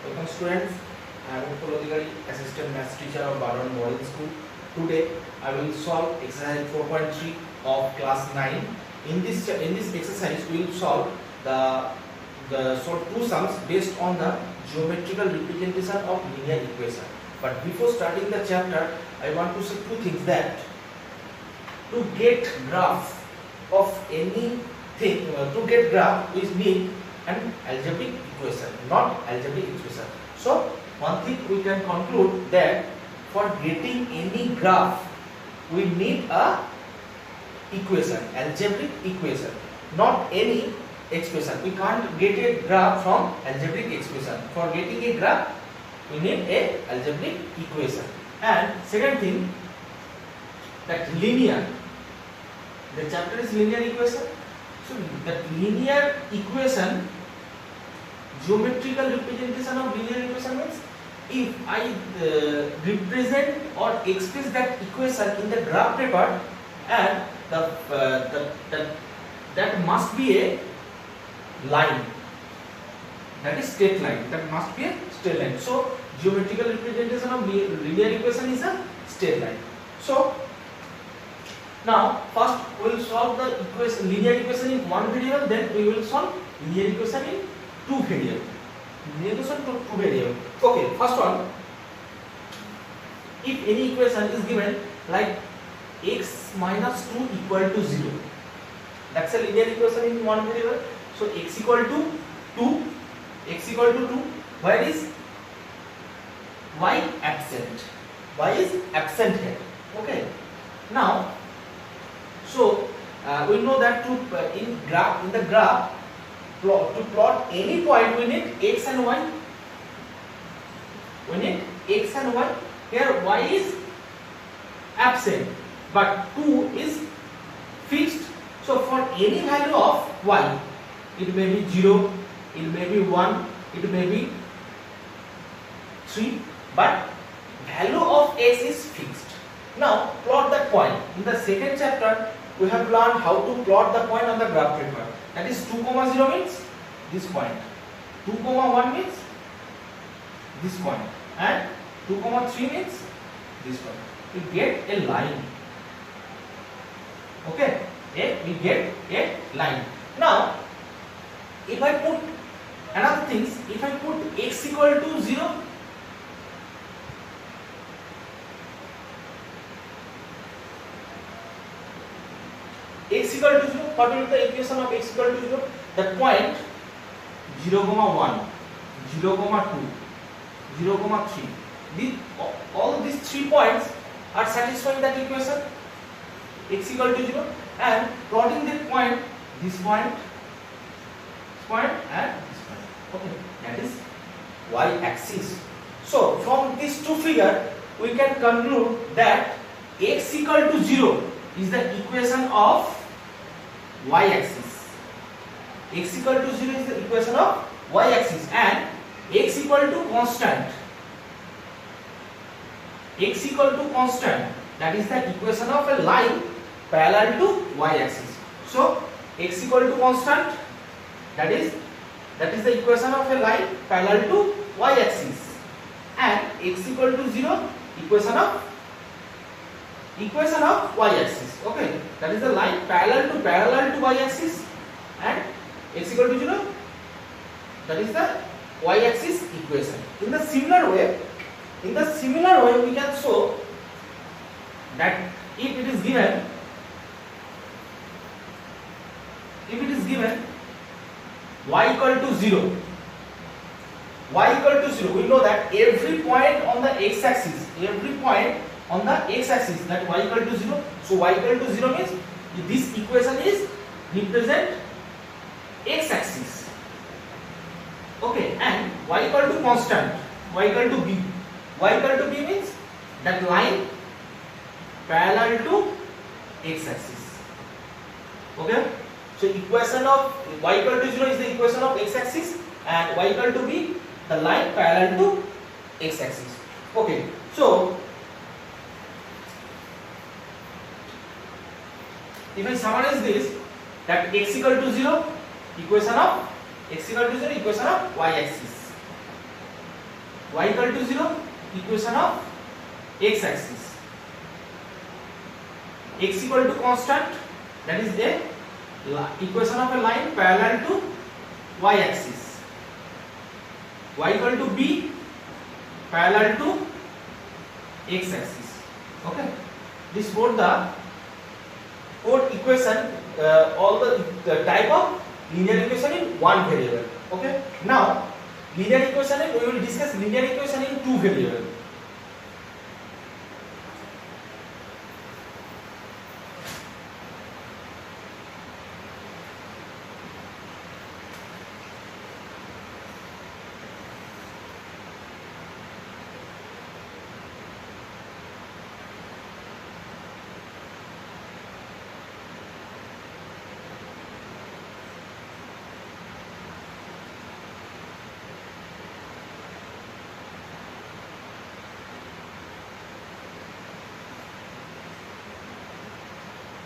Welcome students. I am Utpal Adhikari, assistant maths teacher of Baron Model School. Today I will solve exercise 4.3 of class 9. In this exercise we will solve two sums based on the geometrical representation of linear equation. But before starting the chapter, I want to say two things. That to get graph of anything, to get graph we need an algebraic equation, not algebraic equation. So one thing we can conclude that for getting any graph we need a equation, algebraic equation, not any expression. We can't get a graph from algebraic expression. For getting a graph we need a algebraic equation. And second thing, that linear, the chapter is linear equation. So that linear equation, geometrical representation of linear equation means if I represent or express that equation in the graph paper, and that must be a line, that is straight line, that must be a straight line. So geometrical representation of linear equation is a straight line. So now first we will solve the equation, linear equation in one variable, then we will solve linear equation in two variable. Linear equation to two variable. Okay, first one, if any equation is given like x minus 2 equal to 0, that's a linear equation in one variable. So x equal to 2, x equal to 2, where is y absent? Y is absent here. Okay. Now, so we know that to in the graph to plot any point we need x and y. We need x and y. Here y is absent, but 2 is fixed. So for any value of y, it may be 0, it may be 1, it may be 3, but value of x is fixed. Now plot that point. In the second chapter we have learned how to plot the point on the graph paper. That is 2, 0 means this point, 2, 1 means this point, and 2, 3 means this point. We get a line. Okay, we get a line. Now if I put another things, if I put x equal to 0, x equal to 0, what will be the equation of x equal to 0? The point 0, 1, 0, 2, 0, 3. All these 3 points are satisfying that equation, x equal to 0, and plotting that point, this point, and this point. Okay, that is y-axis. So from these two figures we can conclude that x equal to 0 is the equation of y-axis. X equal to 0 is the equation of y-axis, and x equal to constant. X equal to constant, that is the equation of a line parallel to y-axis. So x equal to constant, that is the equation of a line parallel to y-axis, and x equal to 0, equation of y-axis. Okay, that is the line parallel to y-axis, and x equal to 0, that is the y-axis equation. In the similar way we can show that if it is given y equal to 0, we know that every point on the x-axis, that y equal to 0. So y equal to 0 means this equation is represent x-axis. Okay, and y equal to constant, y equal to b. Y equal to b means that line parallel to x-axis. Okay, so equation of y equal to 0 is the equation of x-axis, and y equal to b, the line parallel to x-axis. Okay, so if I summarize this, that x equal to 0, equation of y-axis. y equal to 0, equation of x axis. X equal to constant, that is a equation of a line parallel to y axis. Y equal to b parallel to x axis. Okay, this both the code equation, all the type of linear equation in one variable. Okay, now linear equation, we will discuss linear equation in two variable.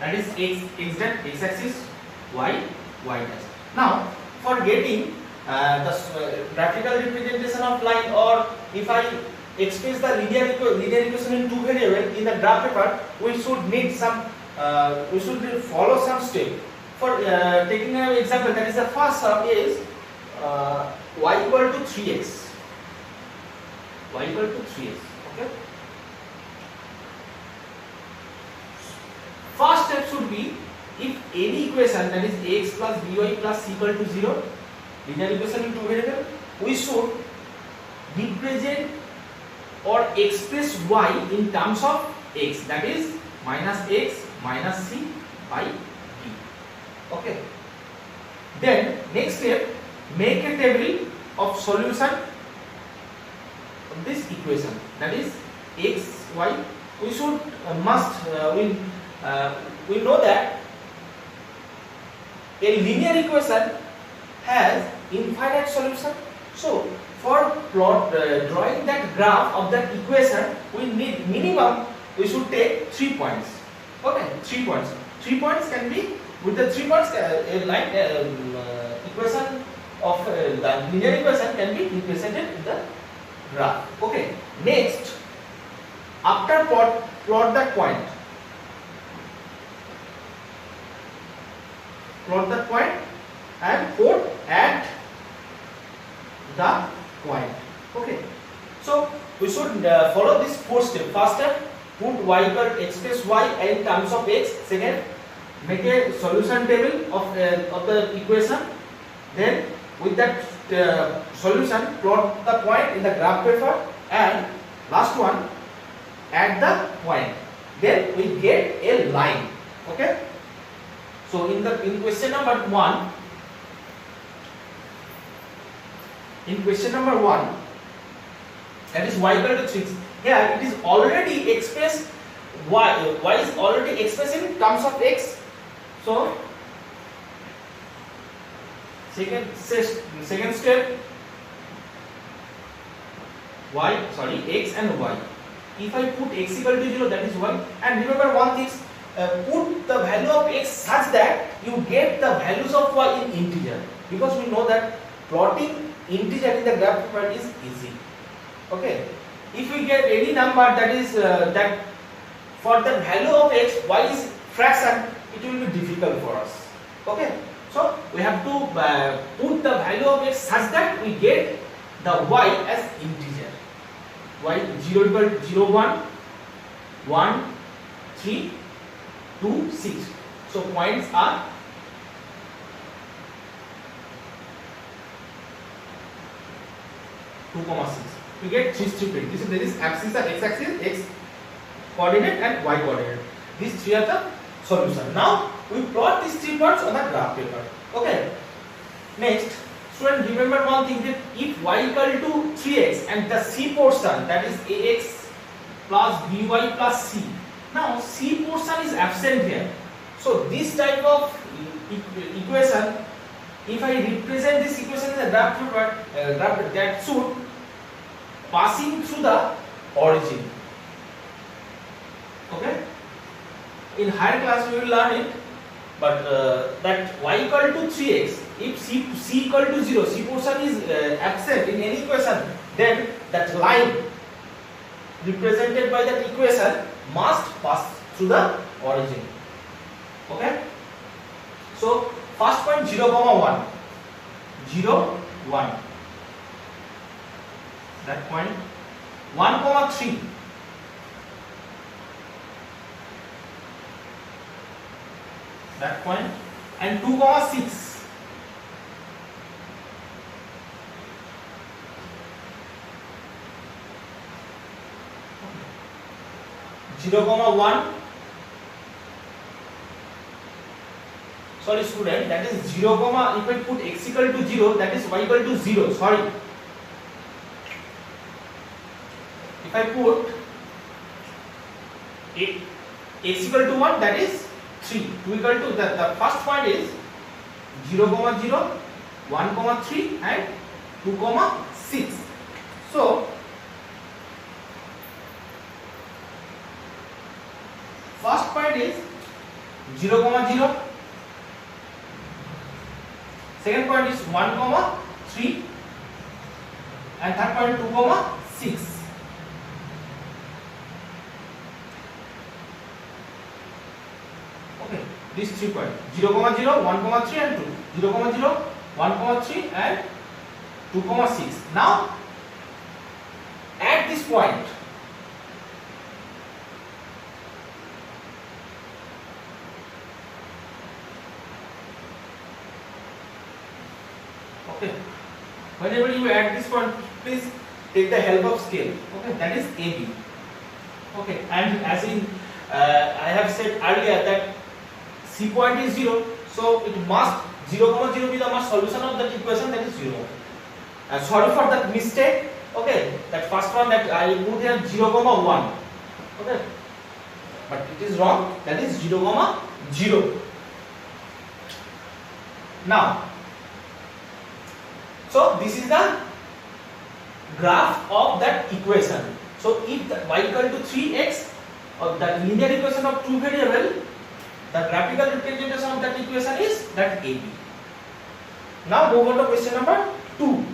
That is x dash x axis, y dash. Now for getting the graphical representation of line, or if I express the linear equation in two variable in the graph paper, we should need some we should follow some step. For taking an example, that is the first step is y equal to 3x. Y equal to 3x. Okay. First step should be, if any equation, that is ax plus by plus c equal to 0, linear equation in two variable, we should represent or express y in terms of x, that is minus x minus c by d. Okay. Then next step, make a table of solution of this equation, that is x, y. We should we know that a linear equation has infinite solution. So for drawing that graph of that equation, we need minimum, we should take 3 points. Okay, 3 points. 3 points can be, with the 3 points, a line equation of the linear equation can be represented in the graph. Okay. Next, after plot that point. Plot the point and put at the point. Okay. So we should follow this 4 step. First step, put y equal express y in terms of x. Second, make a solution table of the equation. Then with that solution, plot the point in the graph paper, and last one, at the point. Then we get a line. Okay. So in question number 1, that is y equal to 6. Here it is already expressed, y is already expressed in terms of x. So second step, x and y. If I put x equal to 0, that is y. And remember one thing, put the value of x such that you get the values of y in integer, because we know that plotting integer in the graph paper is easy. Okay. If we get any number that is that for the value of x, y is fraction, it will be difficult for us. Okay. So we have to put the value of x such that we get the y as integer. Y 0 equal to 0, 1, 1, 3, 2, 6. So points are 2, 6. We get 3 strip. This is axis, x axis, x coordinate and y coordinate. These 3 are the solution. Now we plot these 3 plots on the graph paper. Okay. Next, student, remember one thing, that if y equal to 3x and the c portion, that is ax plus by plus c. Now c portion is absent here. So this type of equation, if I represent this equation in the graph paper, that should passing through the origin. Okay. In higher class we will learn it, but that y equal to 3x, if c equal to 0, c portion is absent in any equation, then that line represented by that equation must pass through the origin. Okay, so first point 0, 1, 0, 1, that point 1, 3, that point, and 2, 6, zero, 1. Sorry student, that is 0, if I put x equal to 0, that is y equal to 0. Sorry. If I put x equal to 1, that is 3. 2 equal to the first point is 0, 0, 1, 3 and 2, 6. So first point is 0, 0. Second point is 1, 3 and third point 2, 6. Okay, these 3 points 0, 0, 1, 3 and 2. 0, 0, 1, 3 and 2, 6. Now at this point okay, whenever you add this one, please take the help of scale. Okay, that is AB. Okay, and as in I have said earlier that C point is 0, so it must 0, 0 be the must solution of that equation, that is 0. Sorry for that mistake. Okay, that first one that I put here 0, 1. Okay, but it is wrong. That is 0, 0. Now, so this is the graph of that equation. So if the y equal to 3x, or that linear equation of two variable, the graphical representation of that equation is that AB. Now move on to question number 2.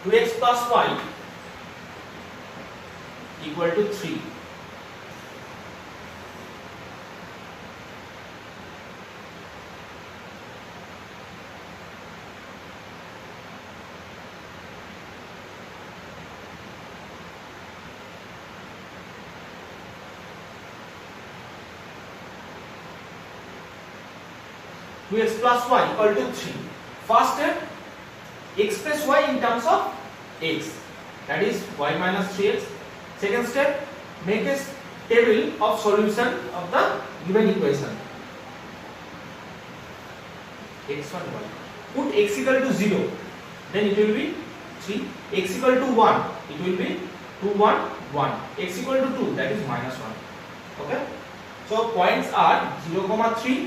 X plus y equal to 3. X plus y equal to 3. First step, express y in terms of x, that is y minus 3x. Second step, make a table of solution of the given equation. X1, y. Put x equal to 0, then it will be 3. X equal to 1, it will be 2, 1, 1. X equal to 2, that is minus 1. Okay. So points are 0, 3,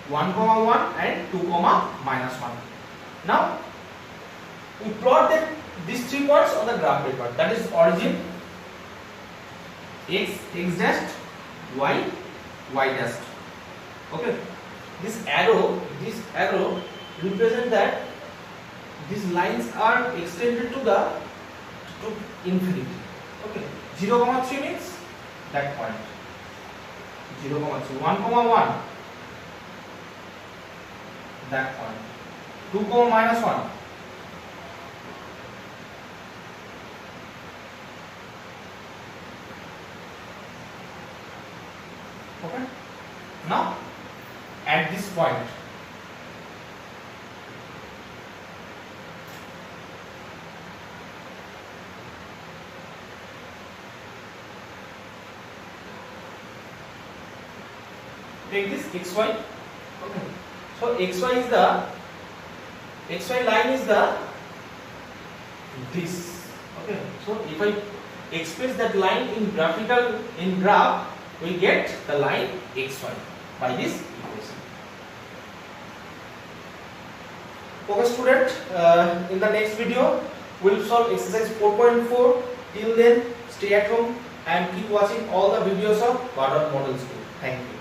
1, 1 and 2, minus 1. Now we plot these 3 points on the graph paper. That is origin, x dash, y dash. Okay. This arrow represent that these lines are extended to infinity. Okay. 0, 3 means that point. 0, 3. 1, 1. That point. 2, minus 1. Okay. Now at this point, take this xy. Okay. So xy line is this. Okay. So if I express that line in graph, we get the line xy by this equation. Okay student, in the next video we'll solve exercise 4.4. Till then, stay at home and keep watching all the videos of Bardot Model School. Thank you.